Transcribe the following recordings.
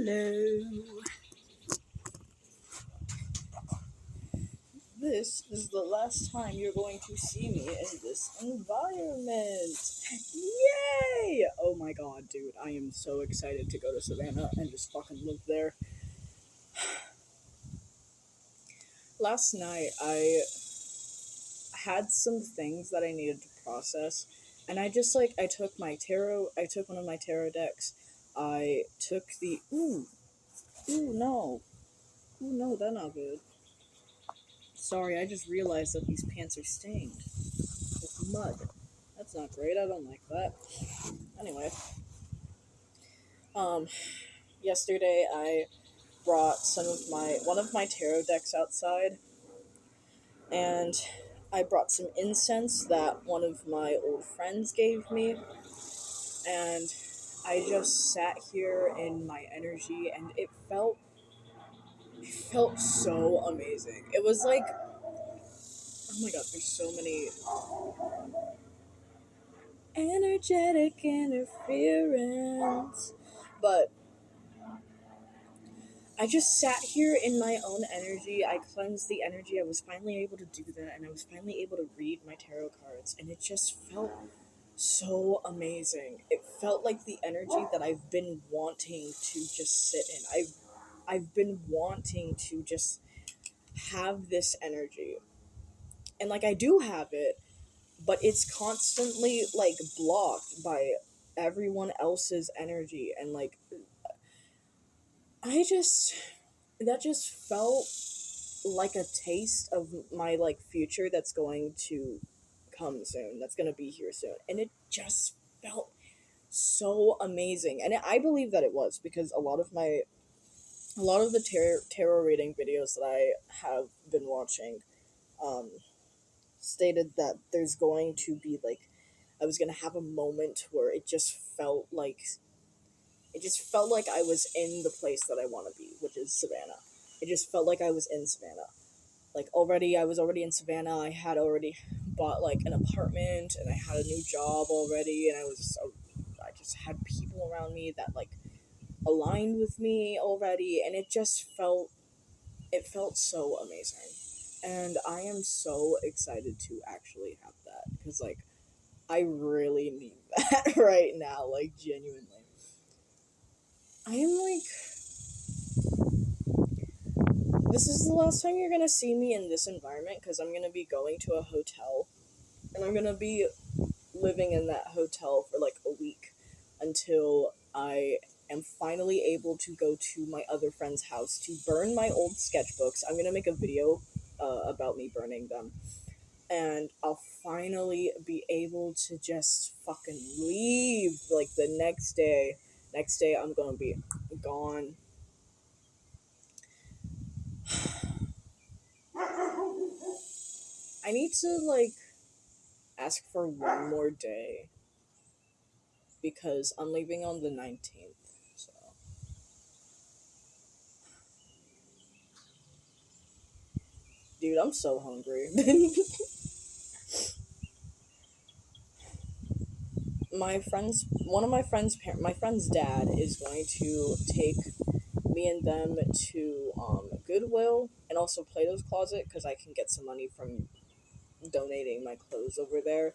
Hello. This is the last time you're going to see me in this environment. Yay! Oh my god, dude. I am so excited to go to Savannah and just fucking live there. Last night, I had some things that I needed to process, and I took I took one of my tarot decks. I took the. Ooh, no. Ooh, no, that's not good. Sorry, I just realized that these pants are stained with mud. That's not great. I don't like that. Anyway, um, yesterday I brought one of my tarot decks outside, and I brought some incense that one of my old friends gave me, and I just sat here in my energy, and it felt so amazing. It was like, oh my god, there's so many energetic interference, but I just sat here in my own energy. I cleansed the energy. I was finally able to do that, and I was finally able to read my tarot cards, and it just felt so amazing. It felt like the energy that I've been wanting to just sit in. I've been wanting to just have this energy. And like I do have it, but it's constantly like blocked by everyone else's energy, and like I just that just felt like a taste of my like future that's going to come soon, that's going to be here soon, and it just felt so amazing. And I believe that it was because a lot of the tarot reading videos that I have been watching um stated that there's going to be like I was going to have a moment where it just felt like I was in the place that I want to be, which is Savannah. It just felt like I was in Savannah. Like I was already in Savannah. I had already bought like an apartment, and I had a new job already, and I just had people around me that like aligned with me already, and it felt so amazing. And I am so excited to actually have that, because like I really need that right now, like genuinely. I am like, this is the last time you're gonna see me in this environment, because I'm gonna be going to a hotel, and I'm gonna be living in that hotel for like a week until I am finally able to go to my other friend's house to burn my old sketchbooks. I'm gonna make a video about me burning them, and I'll finally be able to just fucking leave like the next day. Next day, I'm gonna be gone. I need to like ask for one more day because I'm leaving on the 19th. So, dude, I'm so hungry. My friend's dad is going to take me and them to Goodwill and also Plato's Closet, because I can get some money from donating my clothes over there.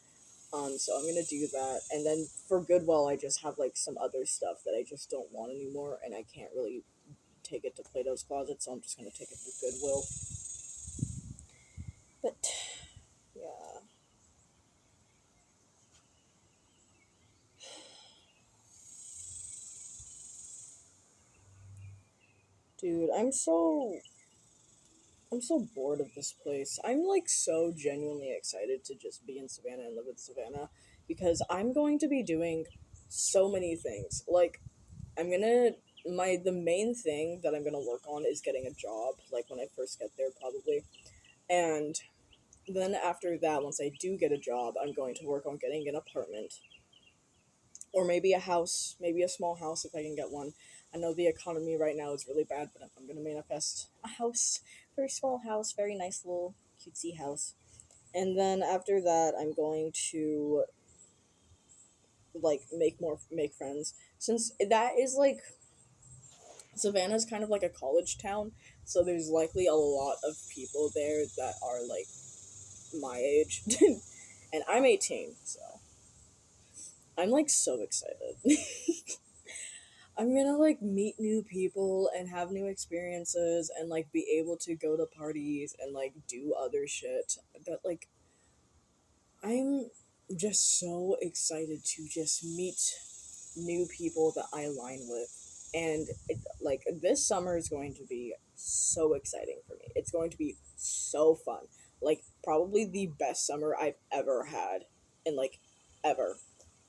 So I'm gonna do that, and then for Goodwill, I just have like some other stuff that I just don't want anymore, and I can't really take it to Plato's Closet, so I'm just gonna take it to Goodwill. But yeah, dude, I'm so bored of this place. I'm like so genuinely excited to just be in Savannah and live in Savannah, because I'm going to be doing so many things. Like I'm gonna the main thing that I'm gonna work on is getting a job, like when I first get there probably. And then after that, once I do get a job, I'm going to work on getting an apartment, or maybe a house, maybe a small house if I can get one. I know the economy right now is really bad, but I'm going to manifest a house, very small house, very nice little cutesy house. And then after that, I'm going to like make friends, since Savannah's kind of like a college town, so there's likely a lot of people there that are like my age. And I'm 18, so I'm like so excited. I'm gonna like meet new people and have new experiences and like be able to go to parties and like do other shit that like I'm just so excited to just meet new people that I align with. And like this summer is going to be so exciting for me. It's going to be so fun. Like probably the best summer I've ever had in like ever.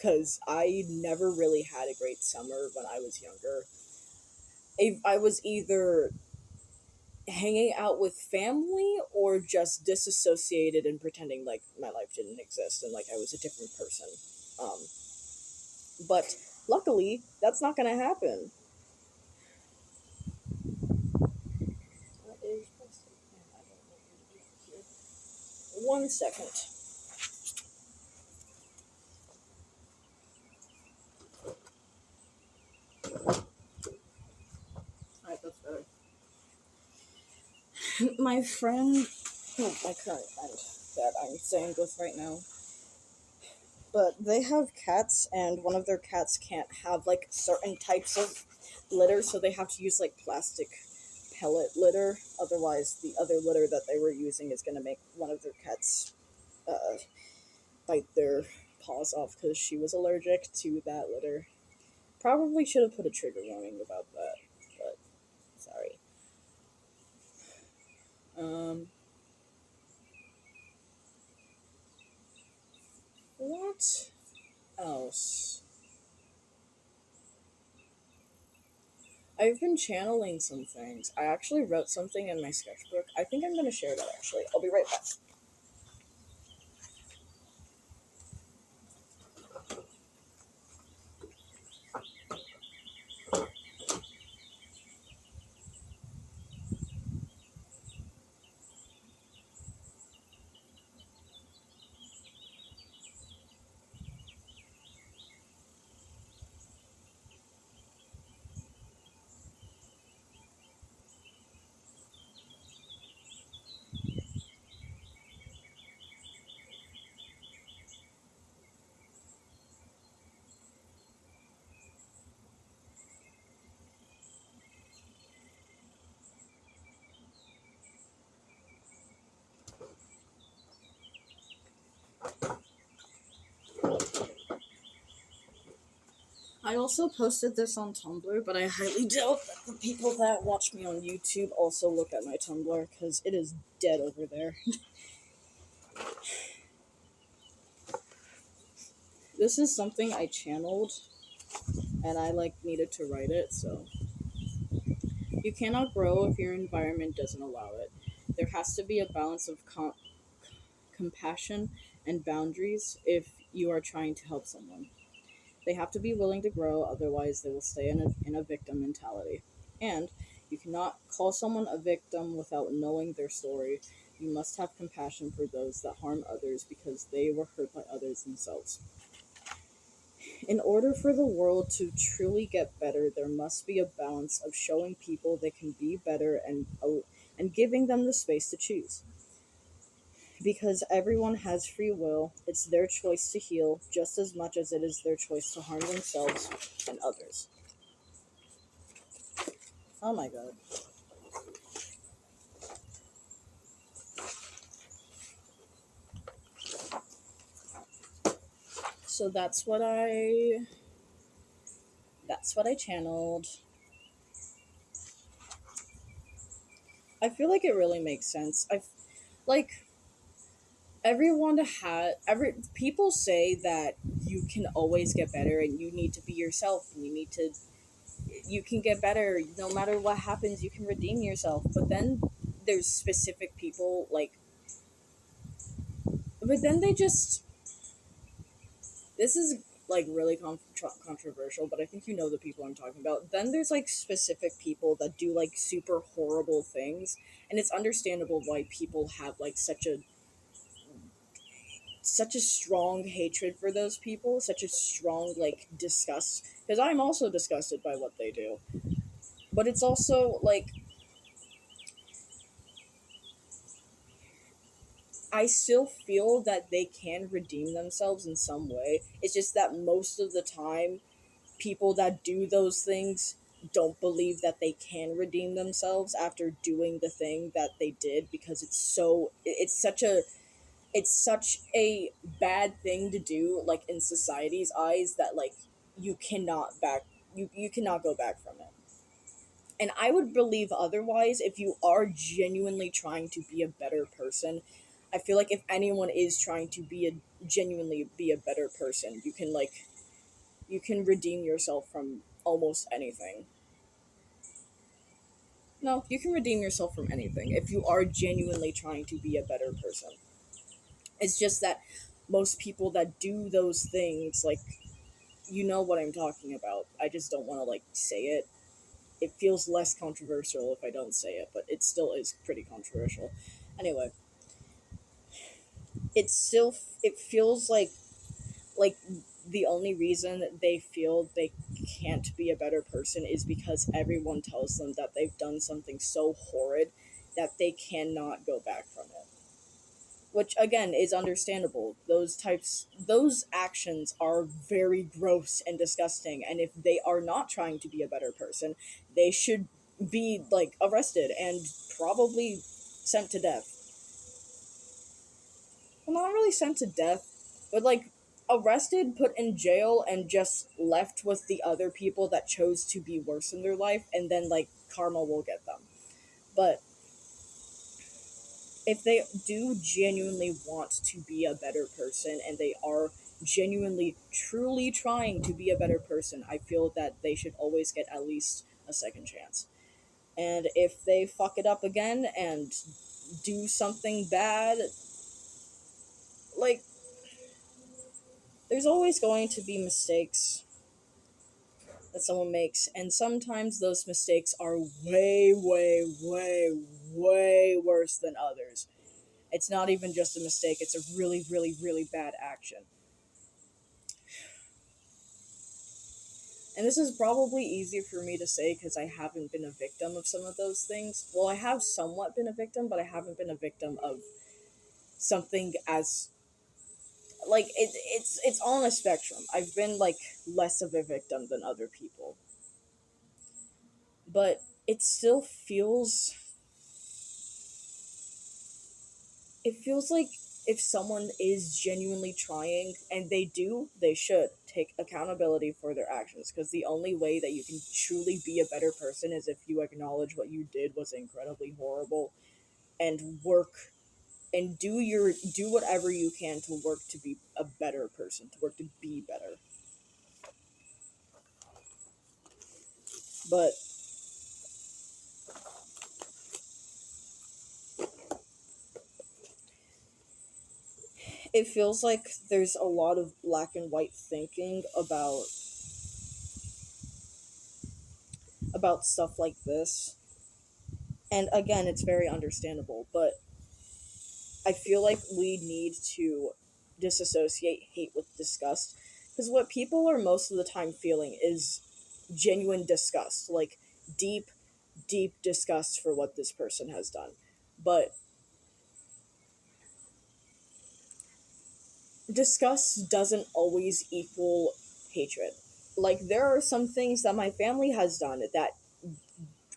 Cuz I never really had a great summer when I was younger. I was either hanging out with family or just disassociated and pretending like my life didn't exist and like I was a different person. Um, but luckily, that's not gonna happen. What is this? I don't know what to do here. 1 second. Alright, that's better. My friend, oh, my current friend that I'm staying with right now, but they have cats, and one of their cats can't have like certain types of litter, so they have to use like plastic pellet litter. Otherwise, the other litter that they were using is going to make one of their cats uh, bite their paws off because she was allergic to that litter. Probably should have put a trigger warning about that, but sorry. Um, what else? I've been channeling some things. I actually wrote something in my sketchbook. I think I'm gonna share that actually. I'll be right back. I also posted this on Tumblr, but I highly doubt that the people that watch me on YouTube also look at my Tumblr because it is dead over there. This is something I channeled and I like needed to write it, so you cannot grow if your environment doesn't allow it. There has to be a balance of compassion and boundaries if you are trying to help someone. They have to be willing to grow, otherwise, they will stay in a victim mentality. And you cannot call someone a victim without knowing their story. You must have compassion for those that harm others because they were hurt by others themselves. In order for the world to truly get better, there must be a balance of showing people they can be better and giving them the space to choose. Because everyone has free will, it's their choice to heal just as much as it is their choice to harm themselves and others. Oh my god. So that's what I channeled. I feel like it really makes sense. Like every people say that you can always get better and you need to be yourself and you can get better no matter what happens, you can redeem yourself. But then there's specific people like but then they just this is like really controversial, but I think you know the people I'm talking about. Then there's like specific people that do like super horrible things, and it's understandable why people have like such a strong hatred for those people, such a strong like disgust, because I'm also disgusted by what they do. But it's also like I still feel that they can redeem themselves in some way. It's just that most of the time, people that do those things don't believe that they can redeem themselves after doing the thing that they did because it's such a bad thing to do, like in society's eyes, that like you cannot back you cannot go back from it. And I would believe otherwise if you are genuinely trying to be a better person. I feel like if anyone is trying to genuinely be a better person, you can redeem yourself from almost anything. No, you can redeem yourself from anything if you are genuinely trying to be a better person. It's just that most people that do those things, like, you know what I'm talking about. I just don't want to, like, say it. It feels less controversial if I don't say it, but it still is pretty controversial. Anyway, it feels like the only reason they feel they can't be a better person is because everyone tells them that they've done something so horrid that they cannot go back from it. Which again is understandable. Those actions are very gross and disgusting, and if they are not trying to be a better person, they should be like arrested and probably sent to death. Well, not really sent to death, but like arrested, put in jail, and just left with the other people that chose to be worse in their life, and then like karma will get them. But if they do genuinely want to be a better person and they are genuinely, truly trying to be a better person, I feel that they should always get at least a second chance. And if they fuck it up again and do something bad, like, there's always going to be mistakes that someone makes, and sometimes those mistakes are way, way, way, way worse than others. It's not even just a mistake, it's a really, really, really bad action. And this is probably easier for me to say because I haven't been a victim of some of those things. Well, I have somewhat been a victim, but I haven't been a victim of something as like it's on a spectrum. I've been like less of a victim than other people, but it still feels like if someone is genuinely trying, and they should take accountability for their actions, because the only way that you can truly be a better person is if you acknowledge what you did was incredibly horrible, and work and do whatever you can to work to be a better person, to work to be better. But it feels like there's a lot of black and white thinking about stuff like this. And again, it's very understandable, but I feel like we need to disassociate hate with disgust. Because what people are most of the time feeling is genuine disgust, like deep, deep disgust for what this person has done. But disgust doesn't always equal hatred. Like, there are some things that my family has done that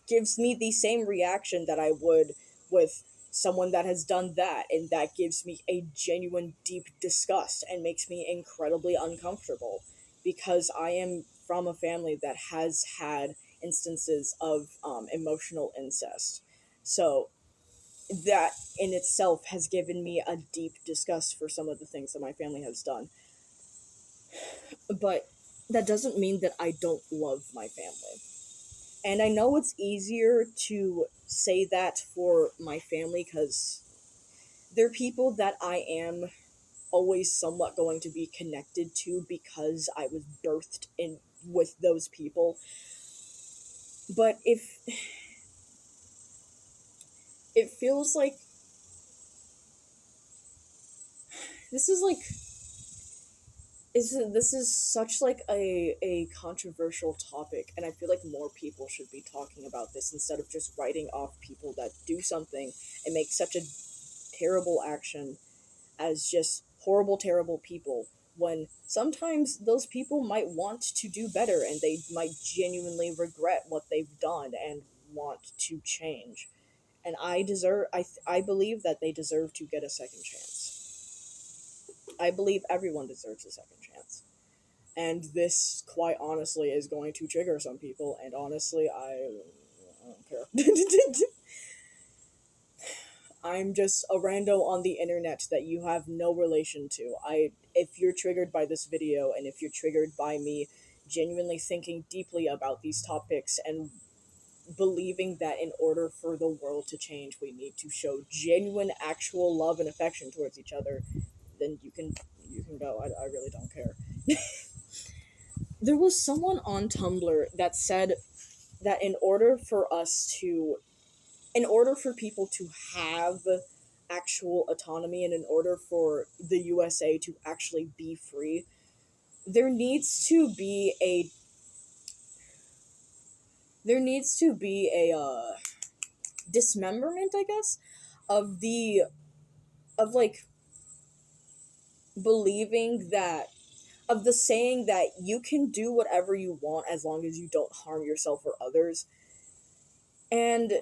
gives me the same reaction that I would with someone that has done that, and that gives me a genuine deep disgust and makes me incredibly uncomfortable because I am from a family that has had instances of emotional incest. So that in itself has given me a deep disgust for some of the things that my family has done. But that doesn't mean that I don't love my family. And I know it's easier to say that for my family because they're people that I am always somewhat going to be connected to because I was birthed in with those people. But if it feels like this is like is this is such like a controversial topic, and I feel like more people should be talking about this instead of just writing off people that do something and make such a terrible action as just horrible, terrible people, when sometimes those people might want to do better and they might genuinely regret what they've done and want to change. And I believe that they deserve to get a second chance. I believe everyone deserves a second chance. And this, quite honestly, is going to trigger some people, and honestly, I don't care. I'm just a rando on the internet that you have no relation to. If you're triggered by this video and if you're triggered by me genuinely thinking deeply about these topics and believing that in order for the world to change, we need to show genuine, actual love and affection towards each other, then you can go. I really don't care. There was someone on Tumblr that said that in order for people to have actual autonomy and in order for the USA to actually be free, there needs to be a dismemberment, I guess, of the of like believing that of the saying that you can do whatever you want as long as you don't harm yourself or others. And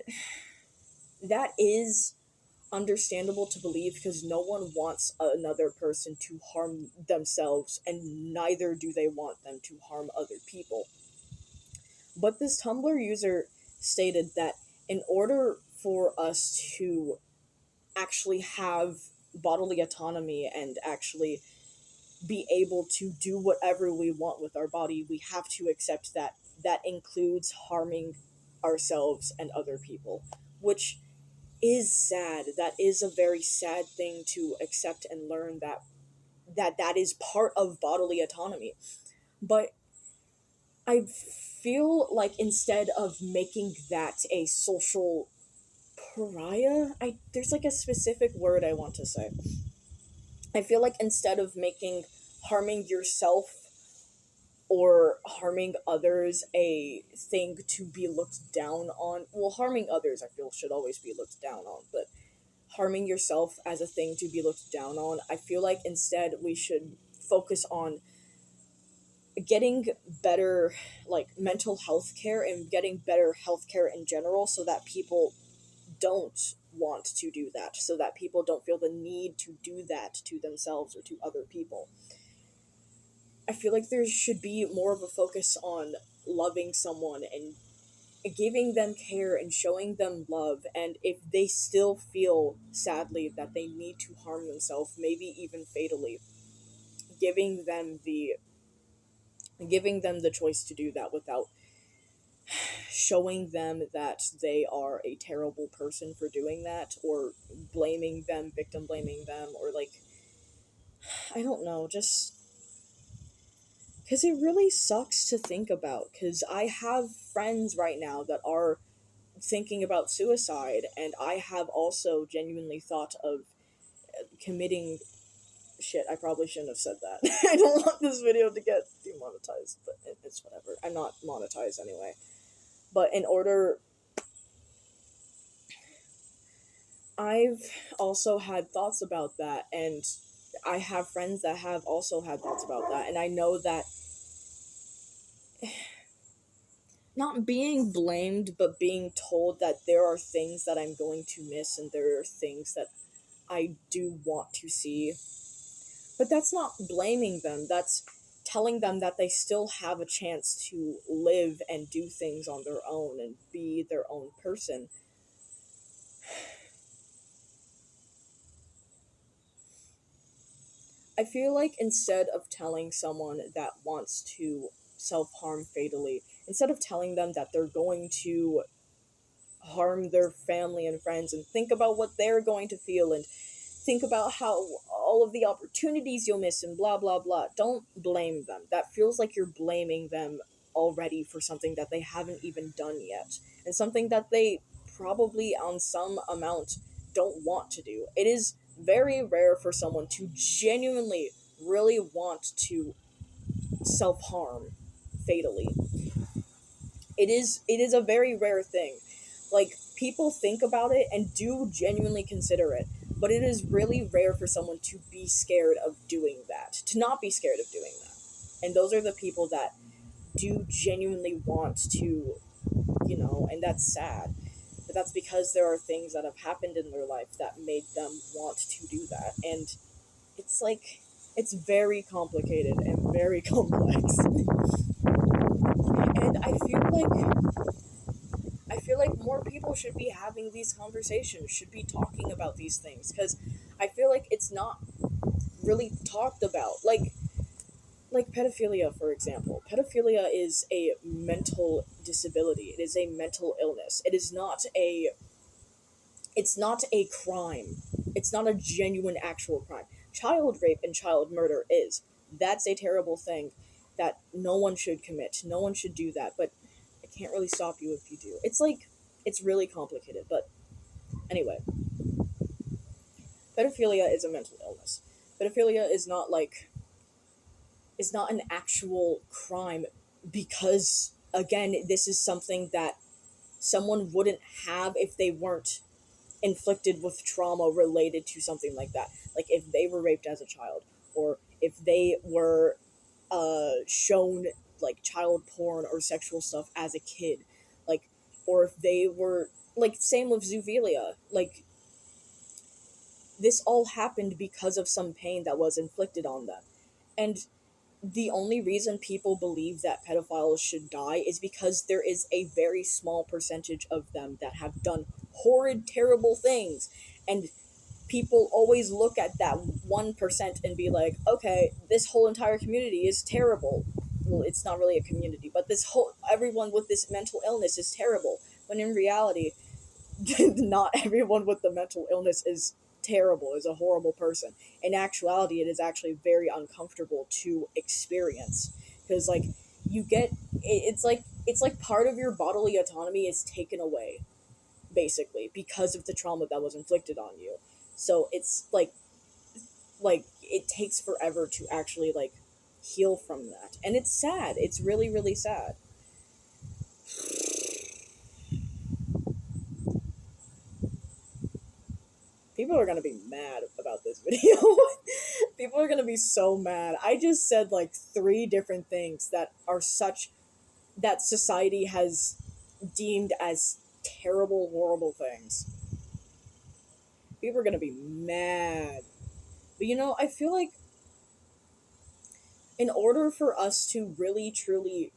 that is understandable to believe because no one wants another person to harm themselves and neither do they want them to harm other people. But this Tumblr user stated that in order for us to actually have bodily autonomy and actually be able to do whatever we want with our body, we have to accept that that includes harming ourselves and other people, which is sad. That is a very sad thing to accept and learn, that is part of bodily autonomy. But I feel like instead of making that a social pariah, I there's like a specific word I want to say. I feel like instead of making harming yourself or harming others a thing to be looked down on, well, harming others I feel should always be looked down on, but harming yourself as a thing to be looked down on, I feel like instead we should focus on getting better like mental health care and getting better health care in general so that people don't want to do that, so that people don't feel the need to do that to themselves or to other people. I feel like there should be more of a focus on loving someone and giving them care and showing them love, and if they still feel sadly that they need to harm themselves, maybe even fatally, giving them the choice to do that without showing them that they are a terrible person for doing that, or blaming them, victim blaming them, or like, I don't know, just because it really sucks to think about, because I have friends right now that are thinking about suicide, and I have also genuinely thought of committing. Shit, I probably shouldn't have said that. I don't want this video to get demonetized, but it's whatever. I'm not monetized anyway. But in order, I've also had thoughts about that, and I have friends that have also had thoughts about that, and I know that not being blamed, but being told that there are things that I'm going to miss and there are things that I do want to see. But that's not blaming them, that's telling them that they still have a chance to live and do things on their own and be their own person. I feel like instead of telling someone that wants to self-harm fatally, instead of telling them that they're going to harm their family and friends and think about what they're going to feel and think about how all of the opportunities you'll miss and blah blah blah, don't blame them. That feels like you're blaming them already for something that they haven't even done yet, and something that they probably on some amount don't want to do. It is very rare for someone to genuinely really want to self-harm fatally. It is a very rare thing. Like, people think about it and do genuinely consider it, but it is really rare for someone to be scared of doing that, to not be scared of doing that. And those are the people that do genuinely want to, and that's sad. But that's because there are things that have happened in their life that made them want to do that. And it's like, it's very complicated and very complex. And I feel like more people should be having these conversations, should be talking about these things, because I feel like it's not really talked about. Like pedophilia, for example. Pedophilia is a mental disability. It is a mental illness. It's not a crime. It's not a genuine actual crime. Child rape and child murder is. That's a terrible thing that no one should commit. No one should do that, but it can't really stop you if you do. It's really complicated, but anyway, pedophilia is a mental illness. Pedophilia is not an actual crime, because again, this is something that someone wouldn't have if they weren't inflicted with trauma related to something like that. Like, if they were raped as a child, or if they were shown like child porn or sexual stuff as a kid, like, or if they were, like, same with zoophilia. Like, this all happened because of some pain that was inflicted on them. And the only reason people believe that pedophiles should die is because there is a very small percentage of them that have done horrid, terrible things. And people always look at that 1% and be like, okay, this whole entire community is terrible. Well, it's not really a community, but everyone with this mental illness is terrible. When in reality, not everyone with the mental illness is terrible, is a horrible person. In actuality, it is actually very uncomfortable to experience, because, like, it's like part of your bodily autonomy is taken away, basically, because of the trauma that was inflicted on you. So it's like it takes forever to actually, like, heal from that, and it's sad. It's really, really sad. People are gonna be mad about this video. People are gonna be so mad. I just said like three different things that society has deemed as terrible, horrible things. People are gonna be mad. But I feel like in order for us to really truly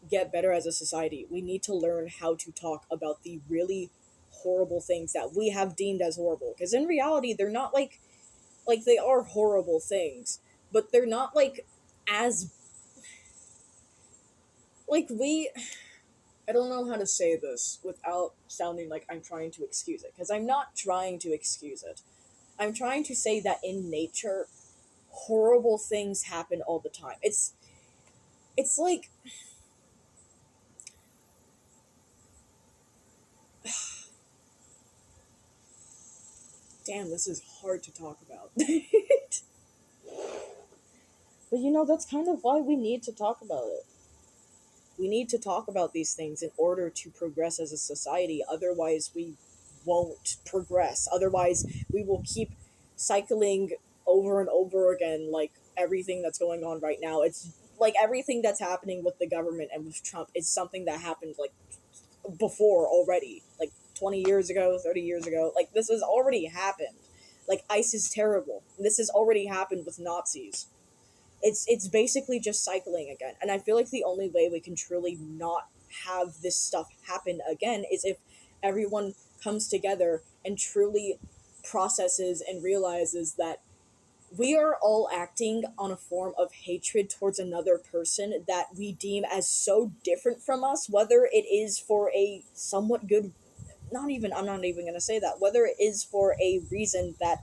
get better as a society, we need to learn how to talk about the really horrible things that we have deemed as horrible. Because in reality, they're not like they are horrible things, but they're not like as like we I don't know how to say this without sounding like I'm trying to excuse it, because I'm not trying to excuse it. I'm trying to say that in nature, horrible things happen all the time. It's like, damn, this is hard to talk about. But that's kind of why we need to talk about it. We need to talk about these things in order to progress as a society. Otherwise, we won't progress. Otherwise, we will keep cycling over and over again, like everything that's going on right now. It's like everything that's happening with the government and with Trump is something that happened like before already, like 20 years ago, 30 years ago. Like, this has already happened. Like, ICE is terrible. This has already happened with Nazis. It's basically just cycling again. And I feel like the only way we can truly not have this stuff happen again is if everyone comes together and truly processes and realizes that we are all acting on a form of hatred towards another person that we deem as so different from us, whether it is for a somewhat good, I'm not even going to say that, whether it is for a reason that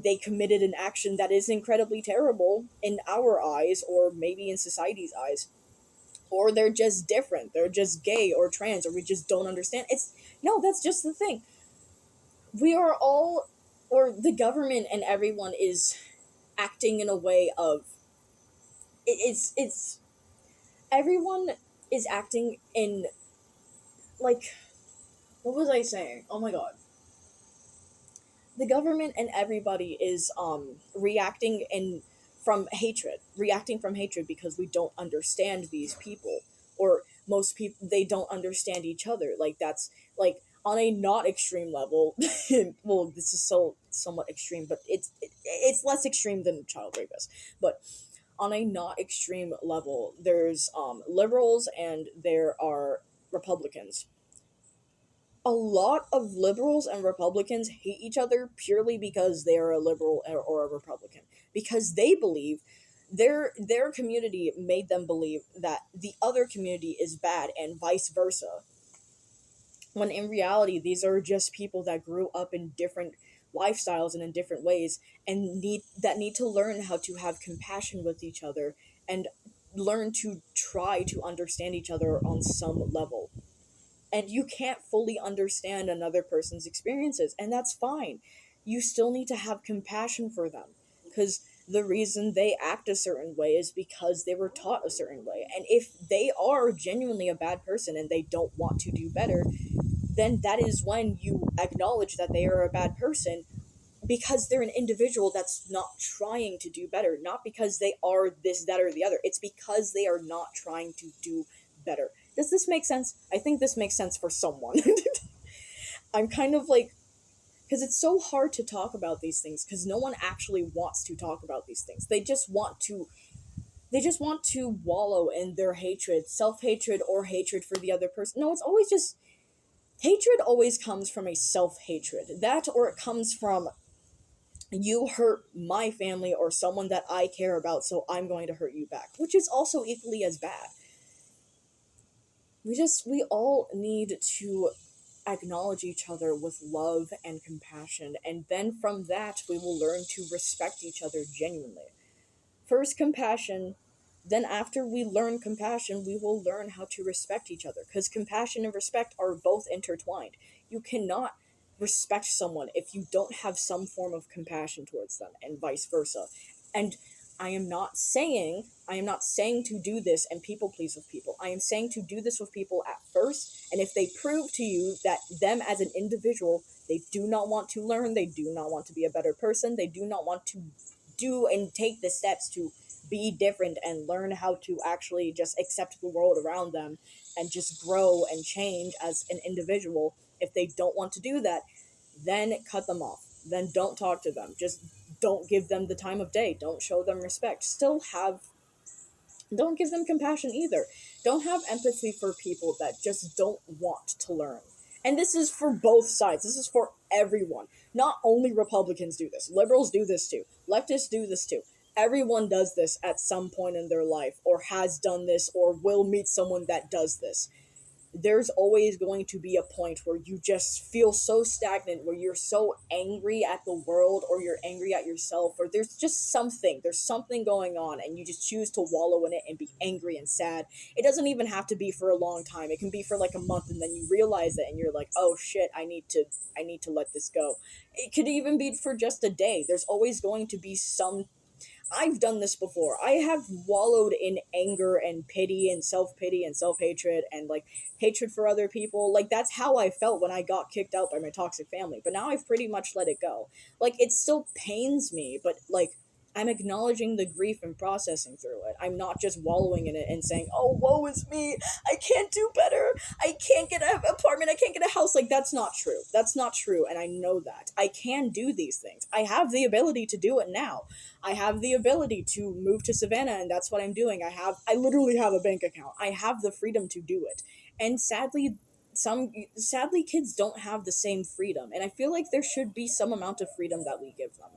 they committed an action that is incredibly terrible in our eyes, or maybe in society's eyes, or they're just different, they're just gay or trans, or we just don't understand. No, that's just the thing. We are all, or the government and everyone is acting in a way of it's everyone is acting in, like, what was I saying? Oh my god. The government and everybody is reacting in reacting from hatred because we don't understand these people, or most people, they don't understand each other. Like, that's like on a not extreme level. Well, this is so somewhat extreme, but it's less extreme than child rapists. But on a not extreme level, there's liberals and there are Republicans. A lot of liberals and Republicans hate each other purely because they are a liberal or a Republican, because they believe their community made them believe that the other community is bad and vice versa, when in reality these are just people that grew up in different lifestyles and in different ways, and need to learn how to have compassion with each other, and learn to try to understand each other on some level. And you can't fully understand another person's experiences, and that's fine. You still need to have compassion for them, because the reason they act a certain way is because they were taught a certain way. And if they are genuinely a bad person and they don't want to do better, then that is when you acknowledge that they are a bad person, because they're an individual that's not trying to do better, not because they are this, that, or the other. It's because they are not trying to do better. Does this make sense? I think this makes sense for someone. I'm kind of like, because it's so hard to talk about these things, because no one actually wants to talk about these things. They just want to wallow in their hatred, self-hatred, or hatred for the other person. No, it's always just hatred always comes from a self-hatred. That, or it comes from, you hurt my family or someone that I care about, so I'm going to hurt you back, which is also equally as bad. We all need to acknowledge each other with love and compassion, and then from that we will learn to respect each other genuinely. First compassion, then after we learn compassion, we will learn how to respect each other, because compassion and respect are both intertwined. You cannot respect someone if you don't have some form of compassion towards them, and vice versa. And I am not saying to do this and people please with people. I am saying to do this with people at first, and if they prove to you that them as an individual, they do not want to learn, they do not want to be a better person, they do not want to do and take the steps to be different and learn how to actually just accept the world around them and just grow and change as an individual. If they don't want to do that, then cut them off. Then don't talk to them. Just don't give them the time of day. Don't show them respect. Don't give them compassion either. Don't have empathy for people that just don't want to learn. And this is for both sides. This is for everyone. Not only Republicans do this. Liberals do this too. Leftists do this too. Everyone does this at some point in their life, or has done this, or will meet someone that does this. There's always going to be a point where you just feel so stagnant, where you're so angry at the world, or you're angry at yourself, or there's something going on, and you just choose to wallow in it and be angry and sad. It doesn't even have to be for a long time. It can be for like a month, and then you realize it and you're like, oh shit, I need to let this go. It could even be for just a day. There's always going to be some. I've done this before. I have wallowed in anger and pity and self-pity and self-hatred and like hatred for other people. Like, that's how I felt when I got kicked out by my toxic family. But now I've pretty much let it go. Like, it still pains me, but like, I'm acknowledging the grief and processing through it. I'm not just wallowing in it and saying, "Oh, woe is me. I can't do better. I can't get an apartment. I can't get a house." Like, that's not true. That's not true, and I know that. I can do these things. I have the ability to do it now. I have the ability to move to Savannah, and that's what I'm doing. I literally have a bank account. I have the freedom to do it. And sadly kids don't have the same freedom, and I feel like there should be some amount of freedom that we give them.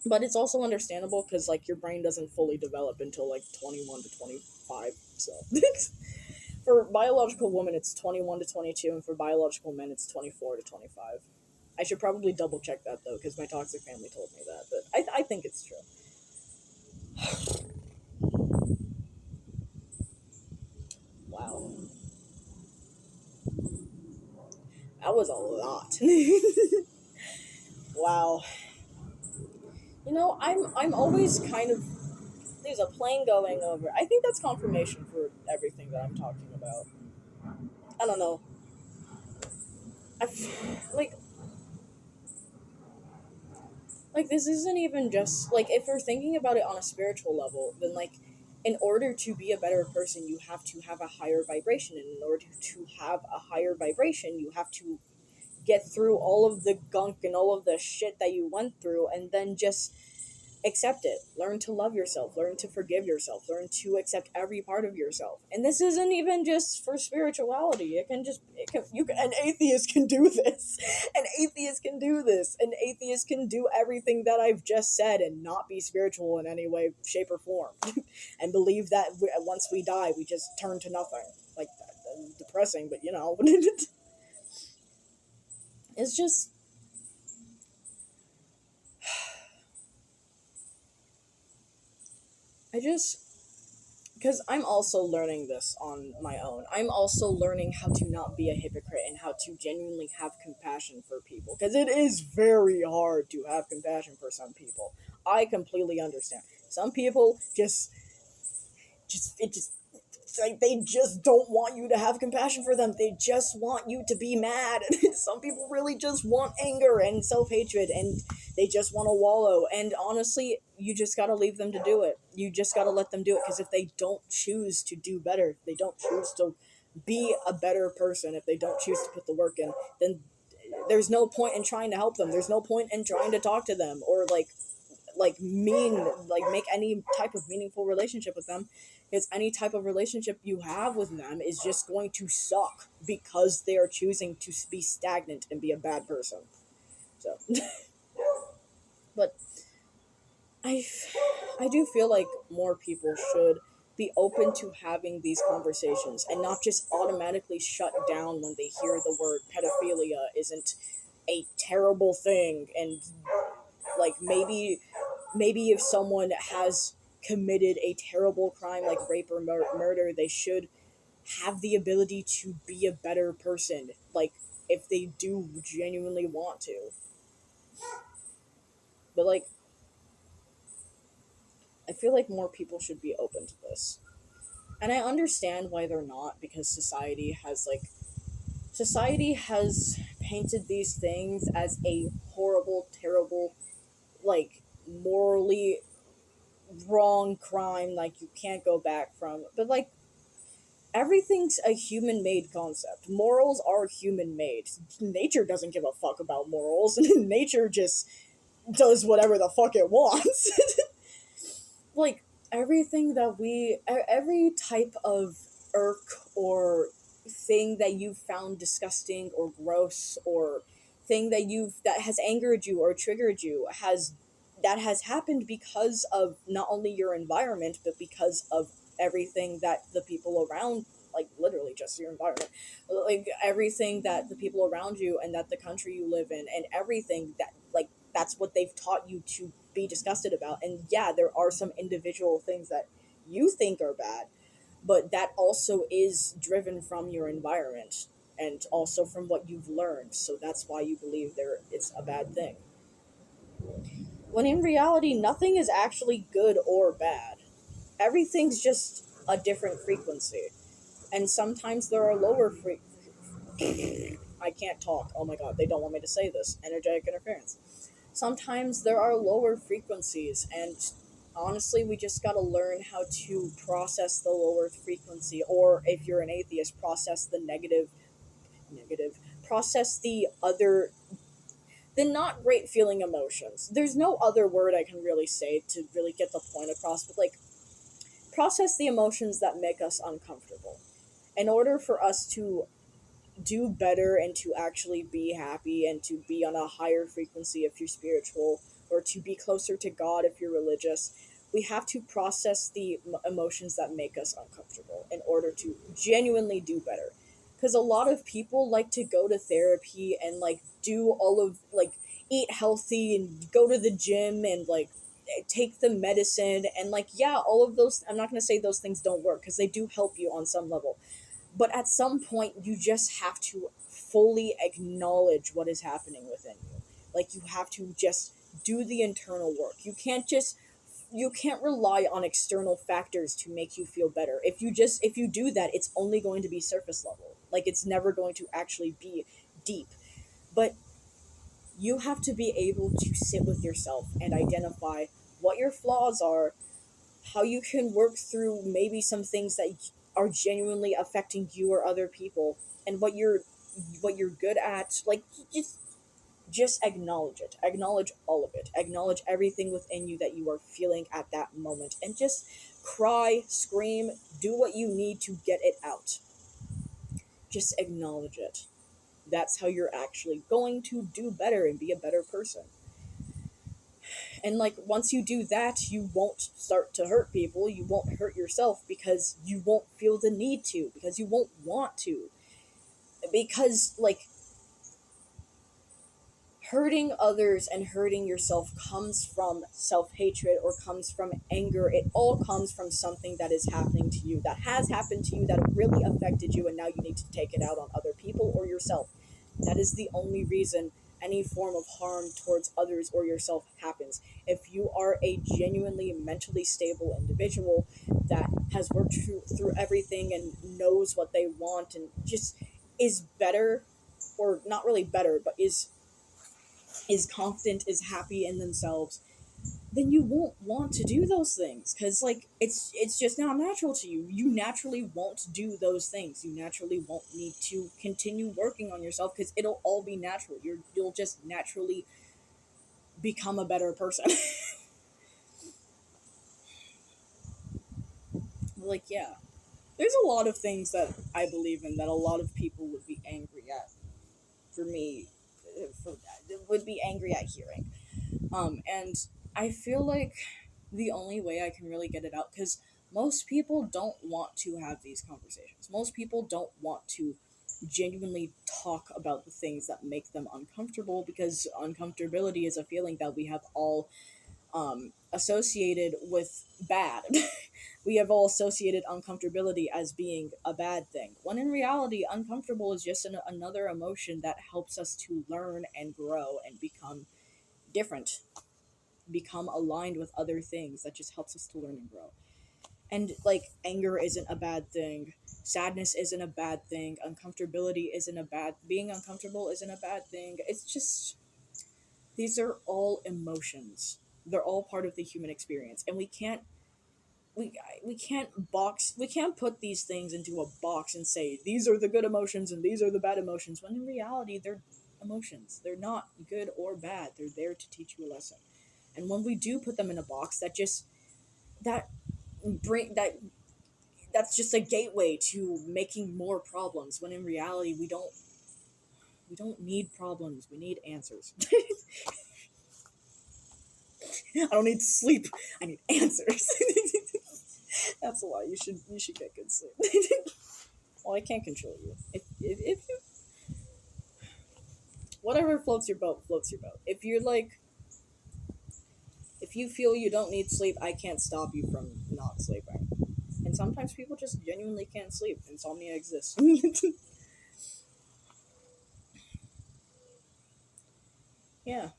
But it's also understandable, because like, your brain doesn't fully develop until like 21 to 25. So for biological women it's 21 to 22, and for biological men it's 24 to 25. I should probably double check that though, because my toxic family told me that, but I think it's true. Wow, that was a lot. Wow. I'm always kind of there's a plane going over. I think that's confirmation for everything that I'm talking about. I don't know. Like this isn't even just like, if we're thinking about it on a spiritual level, then like, in order to be a better person, you have to have a higher vibration, and in order to have a higher vibration, you have to get through all of the gunk and all of the shit that you went through, and then just accept it. Learn to love yourself, learn to forgive yourself, learn to accept every part of yourself. And this isn't even just for spirituality. An atheist can do this. An atheist can do this. An atheist can do everything that I've just said and not be spiritual in any way, shape, or form. And believe that once we die, we just turn to nothing. Like, depressing, but you know. It's just, I just, because I'm also learning this on my own. I'm also learning how to not be a hypocrite and how to genuinely have compassion for people. Because it is very hard to have compassion for some people. I completely understand. Some people just it's like they just don't want you to have compassion for them. They just want you to be mad. Some people really just want anger and self-hatred, and they just want to wallow. And honestly, you just got to leave them to do it. You just got to let them do it, because if they don't choose to do better, if they don't choose to be a better person, if they don't choose to put the work in, then there's no point in trying to help them. There's no point in trying to talk to them, or make any type of meaningful relationship with them, because any type of relationship you have with them is just going to suck, because they are choosing to be stagnant and be a bad person. So but i I do feel like more people should be open to having these conversations, and not just automatically shut down when they hear the word pedophilia isn't a terrible thing. And like, maybe if someone has committed a terrible crime like rape or murder, they should have the ability to be a better person, like, if they do genuinely want to. But like, I feel like more people should be open to this. And I understand why they're not, because society has painted these things as a horrible, terrible, like, morally wrong crime, like, you can't go back from. But like, everything's a human made concept. Morals are human made. Nature doesn't give a fuck about morals. Nature just does whatever the fuck it wants. Like, every type of irk or thing that you've found disgusting or gross, or thing that has angered you or triggered you, has happened because of not only your environment, but because of everything that the people around, like, literally just your environment, like, everything that the people around you and that the country you live in, and everything that, like, that's what they've taught you to be disgusted about. And yeah, there are some individual things that you think are bad, but that also is driven from your environment and also from what you've learned. So that's why you believe it's a bad thing. When in reality, nothing is actually good or bad. Everything's just a different frequency. And sometimes there are lower I can't talk. Oh my god, they don't want me to say this. Energetic interference. Sometimes there are lower frequencies, and honestly, we just gotta learn how to process the lower frequency, or if you're an atheist, process the process the not great feeling emotions. There's no other word I can really say to really get the point across, but like, process the emotions that make us uncomfortable. In order for us to do better and to actually be happy and to be on a higher frequency if you're spiritual, or to be closer to God if you're religious, we have to process the emotions that make us uncomfortable in order to genuinely do better. Because a lot of people like to go to therapy and like do all of like eat healthy and go to the gym and like take the medicine, and like, yeah, all of those, I'm not going to say those things don't work, because they do help you on some level, but at some point, you just have to fully acknowledge what is happening within you. Like, you have to just do the internal work. You can't just you can't rely on external factors to make you feel better. If you do that, it's only going to be surface level. Like, it's never going to actually be deep. But you have to be able to sit with yourself and identify what your flaws are, how you can work through maybe some things that are genuinely affecting you or other people, and what you're good at. Like, just acknowledge it. Acknowledge all of it. Acknowledge everything within you that you are feeling at that moment, and just cry, scream, do what you need to get it out. Just acknowledge it. That's how you're actually going to do better and be a better person. And like, once you do that, you won't start to hurt people. You won't hurt yourself because you won't feel the need to, because you won't want to. Because, like, hurting others and hurting yourself comes from self-hatred or comes from anger. It all comes from something that is happening to you, that has happened to you, that really affected you, and now you need to take it out on other people or yourself. That is the only reason any form of harm towards others or yourself happens. If you are a genuinely mentally stable individual that has worked through everything and knows what they want and just is better, or not really better, but is confident, is happy in themselves, then you won't want to do those things, because like, it's just not natural to you. You naturally won't do those things. You naturally won't need to continue working on yourself, because it'll all be natural. You'll just naturally become a better person. Like, yeah, there's a lot of things that I believe in that a lot of people would be angry at. For me, for would be angry at hearing. And I feel like the only way I can really get it out, because most people don't want to have these conversations. Most people don't want to genuinely talk about the things that make them uncomfortable, because uncomfortability is a feeling that we have all associated with bad. We have all associated uncomfortability as being a bad thing, when in reality, uncomfortable is just another emotion that helps us to learn and grow and become different, become aligned with other things. That just helps us to learn and grow. And like, anger isn't a bad thing, sadness isn't a bad thing, uncomfortability isn't a bad, being uncomfortable isn't a bad thing. It's just, these are all emotions. They're all part of the human experience, and we we can't put these things into a box and say these are the good emotions and these are the bad emotions, when in reality they're emotions. They're not good or bad. They're there to teach you a lesson. And when we do put them in a box, that bring that that's just a gateway to making more problems, when in reality we don't need problems, we need answers. I don't need sleep, I need answers. That's a lie. You should get good sleep. Well, I can't control you. If you, whatever floats your boat, floats your boat. If you're like, if you feel you don't need sleep, I can't stop you from not sleeping. And sometimes people just genuinely can't sleep. Insomnia exists. Yeah.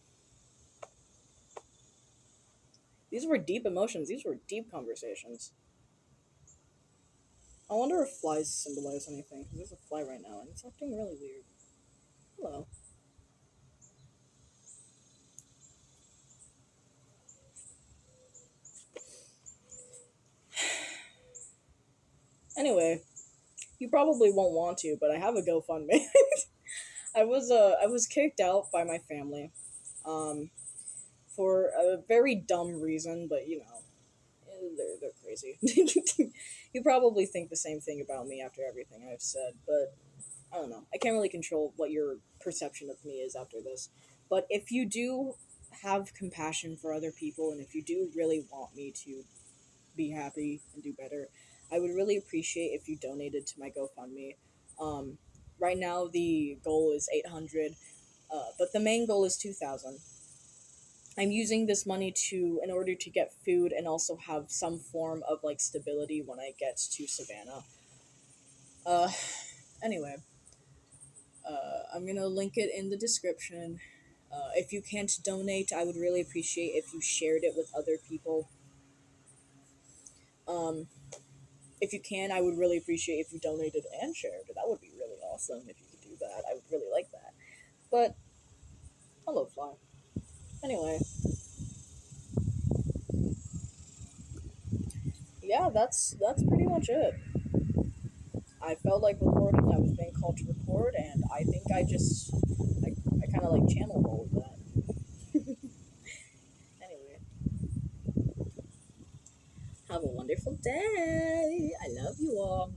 These were deep emotions. These were deep conversations. I wonder if flies symbolize anything. 'Cause there's a fly right now, and it's acting really weird. Hello. Anyway, you probably won't want to, but I have a GoFundMe. I was kicked out by my family, um, for a very dumb reason, but you know, they're crazy. You probably think the same thing about me after everything I've said, but I don't know. I can't really control what your perception of me is after this. But if you do have compassion for other people, and if you do really want me to be happy and do better, I would really appreciate if you donated to my GoFundMe. Um, right now the goal is 800, but the main goal is 2,000. I'm using this money to in order to get food and also have some form of like stability when I get to Savannah. Uh, anyway, I'm gonna link it in the description. If you can't donate, I would really appreciate if you shared it with other people. Um, if you can, I would really appreciate if you donated and shared. That would be really awesome if you could do that. I would really like that. But hello, Fly. Anyway, yeah, that's pretty much it. I felt like recording. I was being called to record, and I think I kind of like channeled all of that. Anyway, have a wonderful day. I love you all.